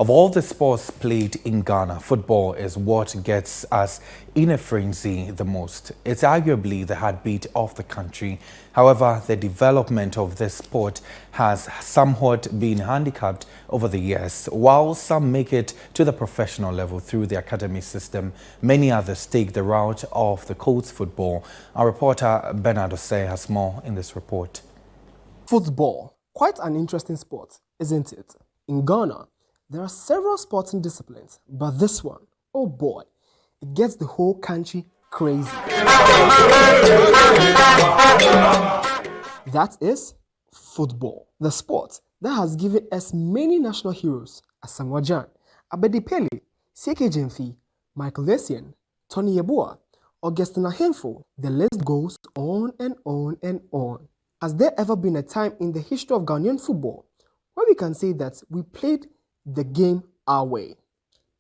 Of all the sports played in Ghana, football is what gets us in a frenzy the most. It's arguably the heartbeat of the country. However, the development of this sport has somewhat been handicapped over the years. While some make it to the professional level through the academy system, many others take the route of the Colts football. Our reporter Bernardo Say has more in this report. Football, quite an interesting sport, isn't it? In Ghana, there are several sporting disciplines, but this one, oh boy, it gets the whole country crazy. That is football, the sport that has given us many national heroes as Samuel Jan, Abedi Pele, C.K. Jemfi, Michael Essien, Tony Yeboah, Augustine Ahemfo. The list goes on and on and on. Has there ever been a time in the history of Ghanaian football where we can say that we played the game our way?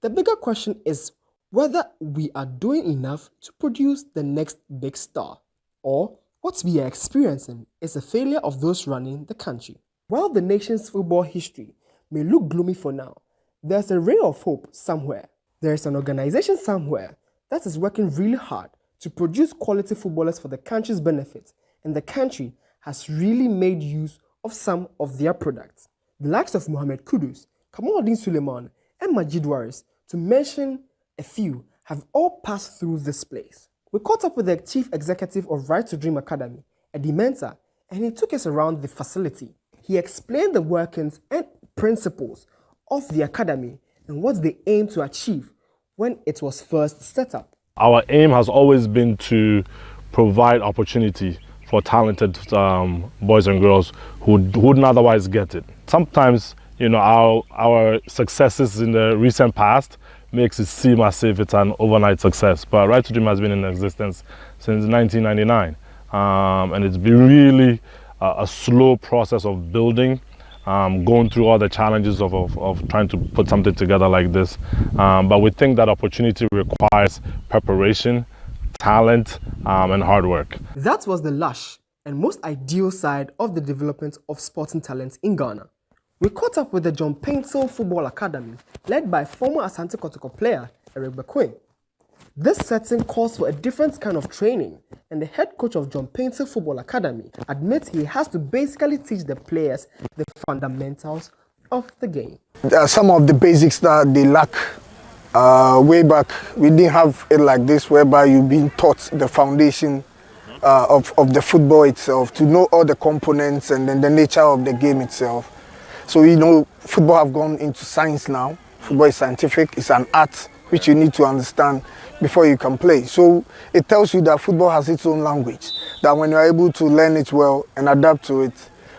The bigger question is whether we are doing enough to produce the next big star, or what we are experiencing is a failure of those running the country. While the nation's football history may look gloomy for now, there's a ray of hope somewhere. There is an organization somewhere that is working really hard to produce quality footballers for the country's benefit, and the country has really made use of some of their products. The likes of Mohamed Kudus, Kamaluddin Suleiman, and Majid Waris, to mention a few, have all passed through this place. We caught up with the chief executive of Right to Dream Academy, Eddie Mensah, and he took us around the facility. He explained the workings and principles of the academy and what they aim to achieve when it was first set up. Our aim has always been to provide opportunity for talented boys and girls who wouldn't otherwise get it. Sometimes, our successes in the recent past makes it seem as if it's an overnight success. But Right to Dream has been in existence since 1999. And it's been really a slow process of building, going through all the challenges of trying to put something together like this. But we think that opportunity requires preparation, talent, and hard work. That was the lush and most ideal side of the development of sporting talent in Ghana. We caught up with the John Paintsel Football Academy, led by former Asante Kotoko player Eric Bequin. This setting calls for a different kind of training, and the head coach of John Paintsel Football Academy admits he has to basically teach the players the fundamentals of the game. Some of the basics that they lack way back, we didn't have it like this, whereby you've been taught the foundation of the football itself, to know all the components and then the nature of the game itself. So, football have gone into science now. Football is scientific, it's an art which you need to understand before you can play. So it tells you that football has its own language, that when you're able to learn it well and adapt to it,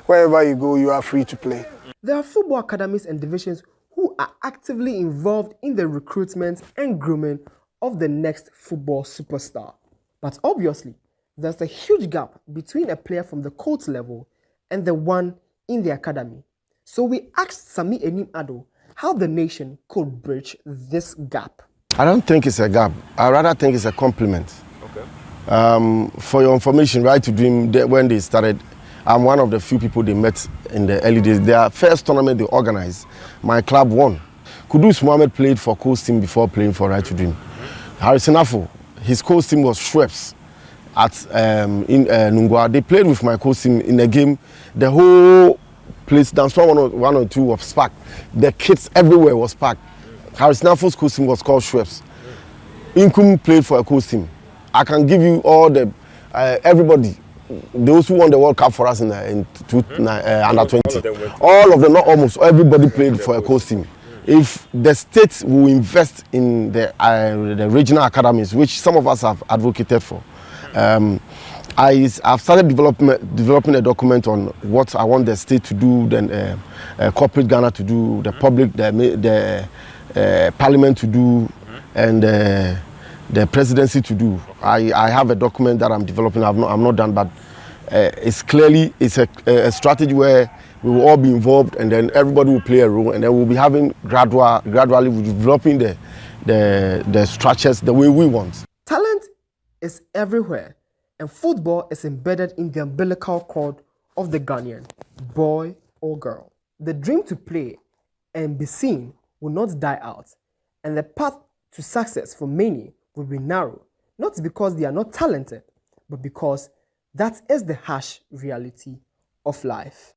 wherever you go, you are free to play. There are football academies and divisions who are actively involved in the recruitment and grooming of the next football superstar. But obviously, there's a huge gap between a player from the Colts level and the one in the academy. So we asked Sami Enim Ado how the nation could bridge this gap. I don't think it's a gap. I rather think it's a compliment. Okay. For your information, Right to Dream, when they started, I'm one of the few people they met in the early days. Their first tournament they organized, my club won. Kudus Mohammed played for Coast team before playing for Right to Dream. Harrison Afo, his Coast team was Schweppes in Nungwa. They played with my Coast team in a game. The whole place, dance one or two was packed. The kids everywhere was packed. Harrison Afo's Coast team was called Schweppes. Inkum played for a Coast team. I can give you all the everybody. Those who won the World Cup for us in under 20, all of them, not almost, everybody played for a Coast team. If the states will invest in the regional academies, which some of us have advocated for, I've started developing a document on what I want the state to do, then corporate Ghana to do, the public, the parliament to do, and the presidency to do. I have a document that I'm developing. I'm not done, but it's a strategy where we will all be involved, and then everybody will play a role, and then we'll be having gradually developing the structures the way we want. Talent is everywhere, and football is embedded in the umbilical cord of the Ghanaian, boy or girl. The dream to play and be seen will not die out, and the path to success for many will be narrow, not because they are not talented, but because that is the harsh reality of life.